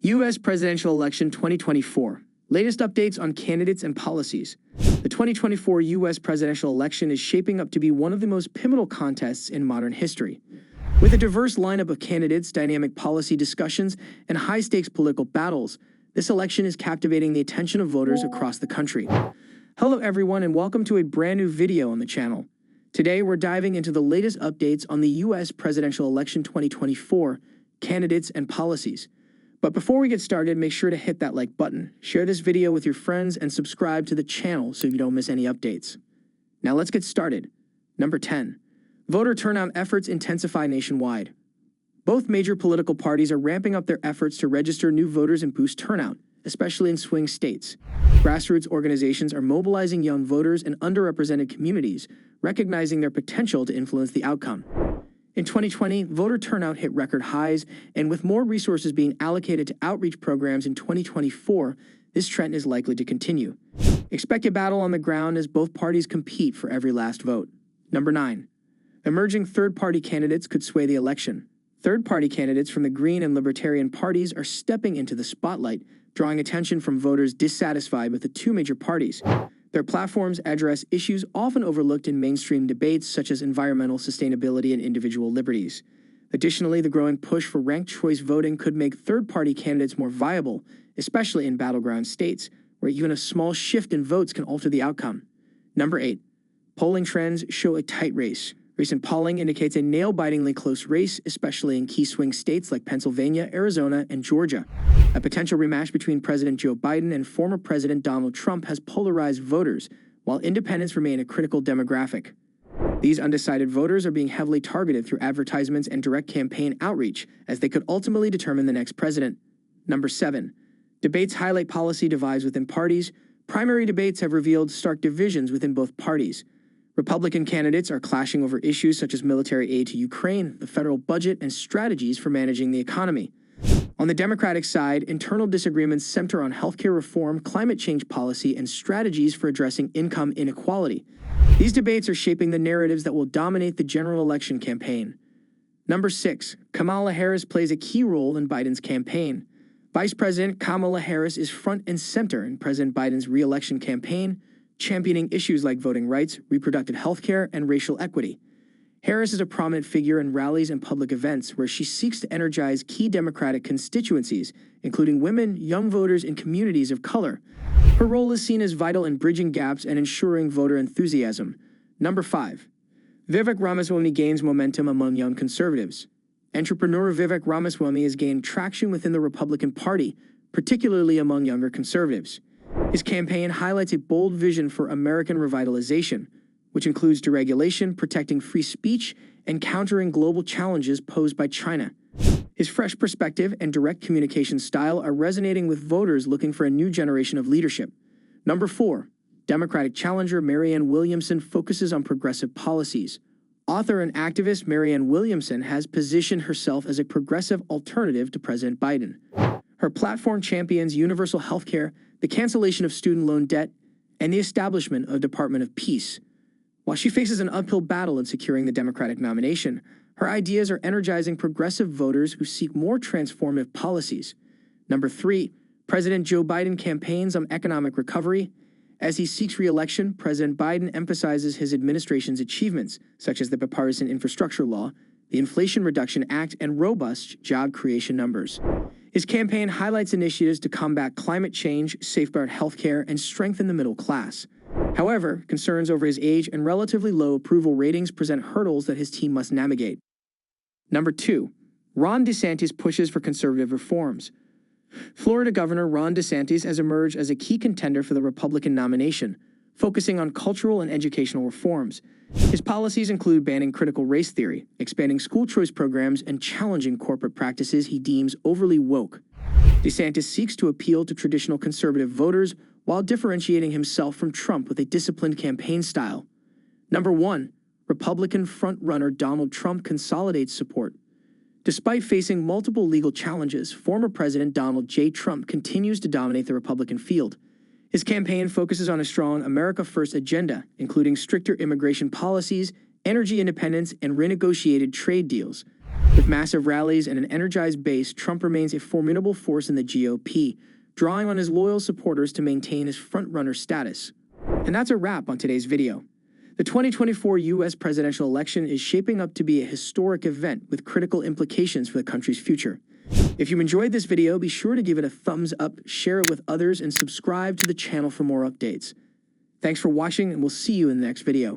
U.S. Presidential Election 2024. Latest updates on candidates and policies. The 2024 U.S. presidential election is shaping up to be one of the most pivotal contests in modern history. With a diverse lineup of candidates, dynamic policy discussions, and high-stakes political battles, this election is captivating the attention of voters across the country. Hello everyone and welcome to a brand new video on the channel. Today we're diving into the latest updates on the U.S. presidential election 2024, candidates and policies. But before we get started, make sure to hit that like button, share this video with your friends, and subscribe to the channel so you don't miss any updates. Now let's get started. Number 10. Voter turnout efforts intensify nationwide. Both major political parties are ramping up their efforts to register new voters and boost turnout, especially in swing states. Grassroots organizations are mobilizing young voters and underrepresented communities, recognizing their potential to influence the outcome. In 2020, voter turnout hit record highs, and with more resources being allocated to outreach programs in 2024, this trend is likely to continue. Expect a battle on the ground as both parties compete for every last vote. Number 9. Emerging third-party candidates could sway the election. Third-party candidates from the Green and Libertarian parties are stepping into the spotlight, drawing attention from voters dissatisfied with the two major parties. Their platforms address issues often overlooked in mainstream debates such as environmental sustainability and individual liberties. Additionally, the growing push for ranked choice voting could make third-party candidates more viable, especially in battleground states, where even a small shift in votes can alter the outcome. Number 8. Polling trends show a tight race. Recent polling indicates a nail-bitingly close race, especially in key swing states like Pennsylvania, Arizona, and Georgia. A potential rematch between President Joe Biden and former President Donald Trump has polarized voters, while independents remain a critical demographic. These undecided voters are being heavily targeted through advertisements and direct campaign outreach, as they could ultimately determine the next president. Number 7. Debates highlight policy divides within parties. Primary debates have revealed stark divisions within both parties. Republican candidates are clashing over issues such as military aid to Ukraine, the federal budget, and strategies for managing the economy. On the Democratic side, internal disagreements center on healthcare reform, climate change policy, and strategies for addressing income inequality. These debates are shaping the narratives that will dominate the general election campaign. Number 6. Kamala Harris plays a key role in Biden's campaign. Vice President Kamala Harris is front and center in President Biden's re-election campaign, championing issues like voting rights, reproductive health care, and racial equity. Harris is a prominent figure in rallies and public events where she seeks to energize key Democratic constituencies, including women, young voters, and communities of color. Her role is seen as vital in bridging gaps and ensuring voter enthusiasm. Number 5. Vivek Ramaswamy gains momentum among young conservatives. Entrepreneur Vivek Ramaswamy has gained traction within the Republican Party, particularly among younger conservatives. His campaign highlights a bold vision for American revitalization, which includes deregulation, protecting free speech, and countering global challenges posed by China. His fresh perspective and direct communication style are resonating with voters looking for a new generation of leadership. Number 4. Democratic challenger Marianne Williamson focuses on progressive policies. Author and activist Marianne Williamson has positioned herself as a progressive alternative to President Biden. Her platform champions universal health care, the cancellation of student loan debt, and the establishment of Department of Peace. While she faces an uphill battle in securing the Democratic nomination, her ideas are energizing progressive voters who seek more transformative policies. Number 3. President Joe Biden campaigns on economic recovery. As he seeks re-election, President Biden emphasizes his administration's achievements, such as the bipartisan infrastructure law, the Inflation Reduction Act, and robust job creation numbers. His campaign highlights initiatives to combat climate change, safeguard healthcare, and strengthen the middle class. However, concerns over his age and relatively low approval ratings present hurdles that his team must navigate. Number 2. Ron DeSantis pushes for conservative reforms. Florida Governor Ron DeSantis has emerged as a key contender for the Republican nomination, focusing on cultural and educational reforms. His policies include banning critical race theory, expanding school choice programs, and challenging corporate practices he deems overly woke. DeSantis seeks to appeal to traditional conservative voters while differentiating himself from Trump with a disciplined campaign style. Number 1. Republican frontrunner Donald Trump consolidates support. Despite facing multiple legal challenges, former President Donald J. Trump continues to dominate the Republican field. His campaign focuses on a strong America First agenda, including stricter immigration policies, energy independence, and renegotiated trade deals. With massive rallies and an energized base, Trump remains a formidable force in the GOP, drawing on his loyal supporters to maintain his frontrunner status. And that's a wrap on today's video. The 2024 U.S. presidential election is shaping up to be a historic event with critical implications for the country's future. If you enjoyed this video, be sure to give it a thumbs up, share it with others, and subscribe to the channel for more updates. Thanks for watching, and we'll see you in the next video.